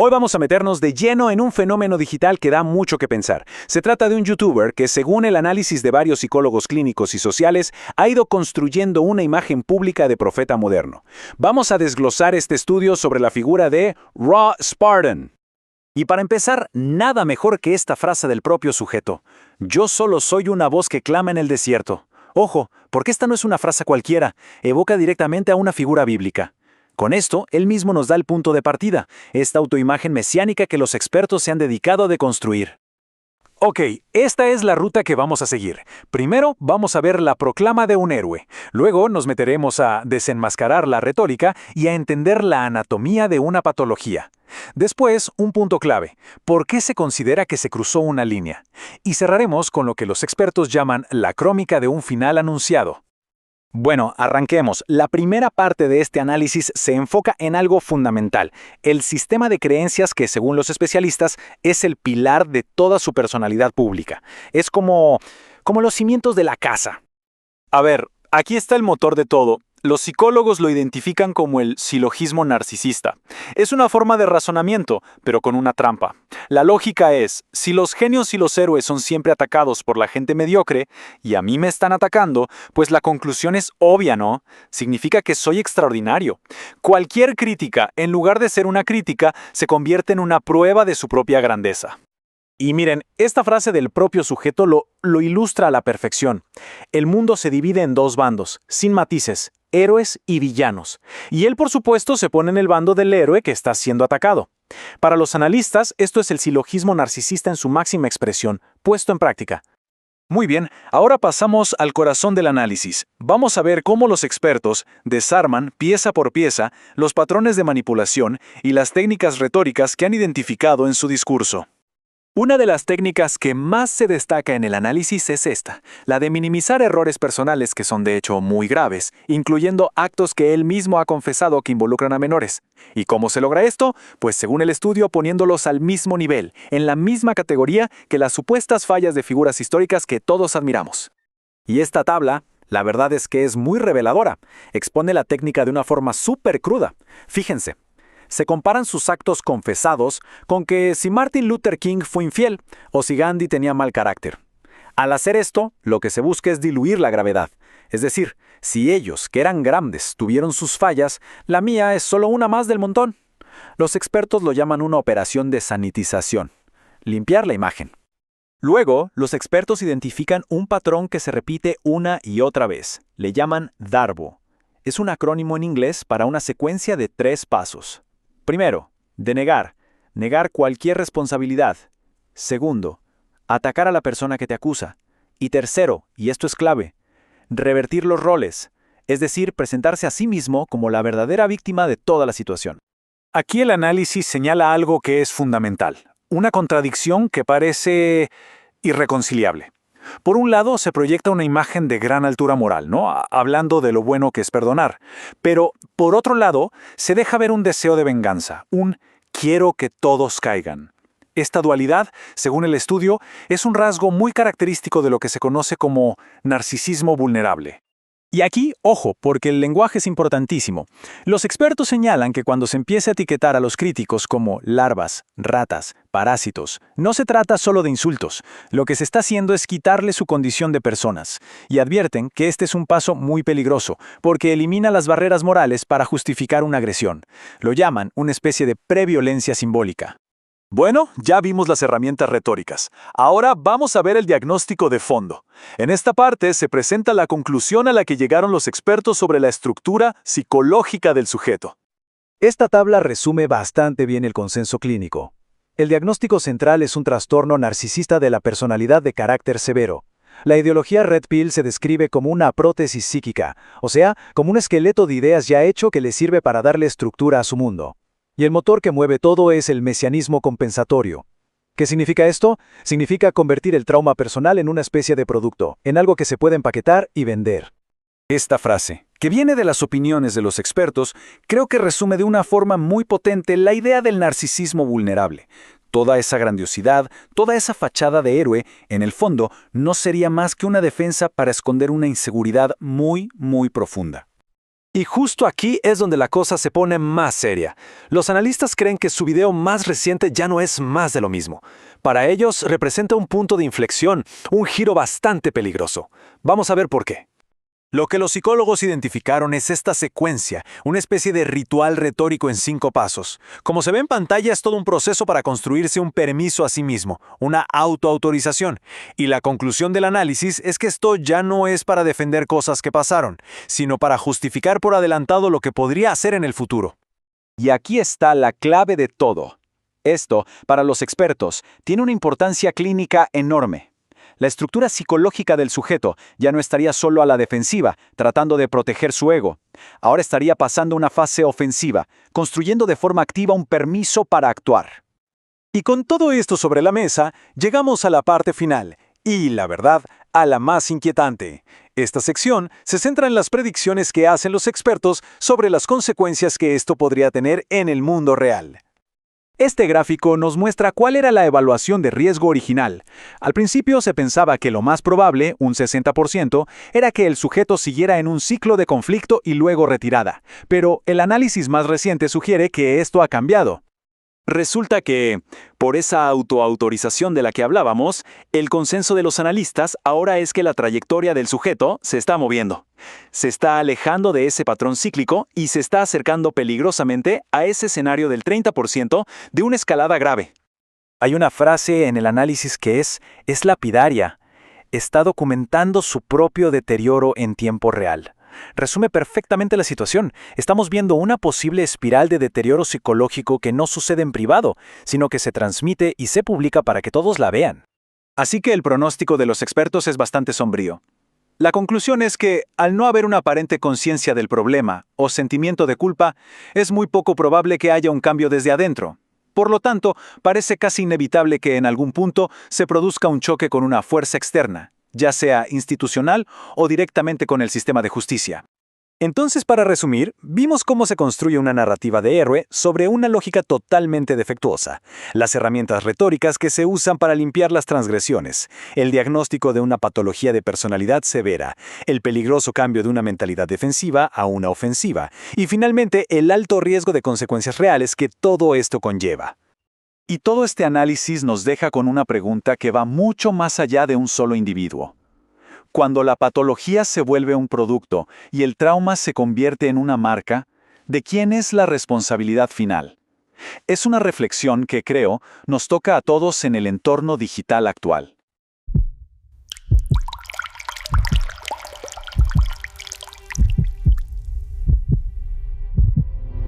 Hoy vamos a meternos de lleno en un fenómeno digital que da mucho que pensar. Se trata de un youtuber que, según el análisis de varios psicólogos clínicos y sociales, ha ido construyendo una imagen pública de profeta moderno. Vamos a desglosar este estudio sobre la figura de Raw Spartan. Y para empezar, nada mejor que esta frase del propio sujeto. Yo solo soy una voz que clama en el desierto. Ojo, porque esta no es una frase cualquiera, evoca directamente a una figura bíblica. Con esto, él mismo nos da el punto de partida, esta autoimagen mesiánica que los expertos se han dedicado a deconstruir. Ok, esta es la ruta que vamos a seguir. Primero vamos a ver la proclama de un héroe. Luego nos meteremos a desenmascarar la retórica y a entender la anatomía de una patología. Después, un punto clave, ¿por qué se considera que se cruzó una línea? Y cerraremos con lo que los expertos llaman la crónica de un final anunciado. Bueno, arranquemos. La primera parte de este análisis se enfoca en algo fundamental, el sistema de creencias que, según los especialistas, es el pilar de toda su personalidad pública. Es como los cimientos de la casa. A ver, aquí está el motor de todo. Los psicólogos lo identifican como el silogismo narcisista. Es una forma de razonamiento, pero con una trampa. La lógica es, si los genios y los héroes son siempre atacados por la gente mediocre, y a mí me están atacando, pues la conclusión es obvia, ¿no? Significa que soy extraordinario. Cualquier crítica, en lugar de ser una crítica, se convierte en una prueba de su propia grandeza. Y miren, esta frase del propio sujeto lo ilustra a la perfección. El mundo se divide en dos bandos, sin matices, héroes y villanos. Y él, por supuesto, se pone en el bando del héroe que está siendo atacado. Para los analistas, esto es el silogismo narcisista en su máxima expresión, puesto en práctica. Muy bien, ahora pasamos al corazón del análisis. Vamos a ver cómo los expertos desarman, pieza por pieza, los patrones de manipulación y las técnicas retóricas que han identificado en su discurso. Una de las técnicas que más se destaca en el análisis es esta, la de minimizar errores personales que son de hecho muy graves, incluyendo actos que él mismo ha confesado que involucran a menores. ¿Y cómo se logra esto? Pues según el estudio poniéndolos al mismo nivel, en la misma categoría que las supuestas fallas de figuras históricas que todos admiramos. Y esta tabla, la verdad es que es muy reveladora, expone la técnica de una forma súper cruda. Fíjense. Se comparan sus actos confesados con que si Martin Luther King fue infiel o si Gandhi tenía mal carácter. Al hacer esto, lo que se busca es diluir la gravedad. Es decir, si ellos, que eran grandes, tuvieron sus fallas, la mía es solo una más del montón. Los expertos lo llaman una operación de sanitización. Limpiar la imagen. Luego, los expertos identifican un patrón que se repite una y otra vez. Le llaman DARBO. Es un acrónimo en inglés para una secuencia de 3 pasos. Primero, denegar, negar cualquier responsabilidad. Segundo, atacar a la persona que te acusa. Y tercero, y esto es clave, revertir los roles, es decir, presentarse a sí mismo como la verdadera víctima de toda la situación. Aquí el análisis señala algo que es fundamental, una contradicción que parece irreconciliable. Por un lado, se proyecta una imagen de gran altura moral, ¿no? Hablando de lo bueno que es perdonar. Pero, por otro lado, se deja ver un deseo de venganza, un quiero que todos caigan. Esta dualidad, según el estudio, es un rasgo muy característico de lo que se conoce como narcisismo vulnerable. Y aquí, ojo, porque el lenguaje es importantísimo. Los expertos señalan que cuando se empieza a etiquetar a los críticos como larvas, ratas, parásitos, no se trata solo de insultos. Lo que se está haciendo es quitarle su condición de personas. Y advierten que este es un paso muy peligroso, porque elimina las barreras morales para justificar una agresión. Lo llaman una especie de previolencia simbólica. Bueno, ya vimos las herramientas retóricas. Ahora vamos a ver el diagnóstico de fondo. En esta parte se presenta la conclusión a la que llegaron los expertos sobre la estructura psicológica del sujeto. Esta tabla resume bastante bien el consenso clínico. El diagnóstico central es un trastorno narcisista de la personalidad de carácter severo. La ideología Red Pill se describe como una prótesis psíquica, o sea, como un esqueleto de ideas ya hecho que le sirve para darle estructura a su mundo. Y el motor que mueve todo es el mesianismo compensatorio. ¿Qué significa esto? Significa convertir el trauma personal en una especie de producto, en algo que se puede empaquetar y vender. Esta frase, que viene de las opiniones de los expertos, creo que resume de una forma muy potente la idea del narcisismo vulnerable. Toda esa grandiosidad, toda esa fachada de héroe, en el fondo, no sería más que una defensa para esconder una inseguridad muy, muy profunda. Y justo aquí es donde la cosa se pone más seria. Los analistas creen que su video más reciente ya no es más de lo mismo. Para ellos representa un punto de inflexión, un giro bastante peligroso. Vamos a ver por qué. Lo que los psicólogos identificaron es esta secuencia, una especie de ritual retórico en 5 pasos. Como se ve en pantalla, es todo un proceso para construirse un permiso a sí mismo, una autoautorización. Y la conclusión del análisis es que esto ya no es para defender cosas que pasaron, sino para justificar por adelantado lo que podría hacer en el futuro. Y aquí está la clave de todo. Esto, para los expertos, tiene una importancia clínica enorme. La estructura psicológica del sujeto ya no estaría solo a la defensiva, tratando de proteger su ego. Ahora estaría pasando una fase ofensiva, construyendo de forma activa un permiso para actuar. Y con todo esto sobre la mesa, llegamos a la parte final, y, la verdad, a la más inquietante. Esta sección se centra en las predicciones que hacen los expertos sobre las consecuencias que esto podría tener en el mundo real. Este gráfico nos muestra cuál era la evaluación de riesgo original. Al principio se pensaba que lo más probable, un 60%, era que el sujeto siguiera en un ciclo de conflicto y luego retirada, pero el análisis más reciente sugiere que esto ha cambiado. Resulta que, por esa autoautorización de la que hablábamos, el consenso de los analistas ahora es que la trayectoria del sujeto se está moviendo. Se está alejando de ese patrón cíclico y se está acercando peligrosamente a ese escenario del 30% de una escalada grave. Hay una frase en el análisis que es lapidaria. Está documentando su propio deterioro en tiempo real. Resume perfectamente la situación. Estamos viendo una posible espiral de deterioro psicológico que no sucede en privado, sino que se transmite y se publica para que todos la vean. Así que el pronóstico de los expertos es bastante sombrío. La conclusión es que, al no haber una aparente conciencia del problema o sentimiento de culpa, es muy poco probable que haya un cambio desde adentro. Por lo tanto, parece casi inevitable que en algún punto se produzca un choque con una fuerza externa, ya sea institucional o directamente con el sistema de justicia. Entonces, para resumir, vimos cómo se construye una narrativa de héroe sobre una lógica totalmente defectuosa, las herramientas retóricas que se usan para limpiar las transgresiones, el diagnóstico de una patología de personalidad severa, el peligroso cambio de una mentalidad defensiva a una ofensiva, y finalmente el alto riesgo de consecuencias reales que todo esto conlleva. Y todo este análisis nos deja con una pregunta que va mucho más allá de un solo individuo. Cuando la patología se vuelve un producto y el trauma se convierte en una marca, ¿de quién es la responsabilidad final? Es una reflexión que creo nos toca a todos en el entorno digital actual.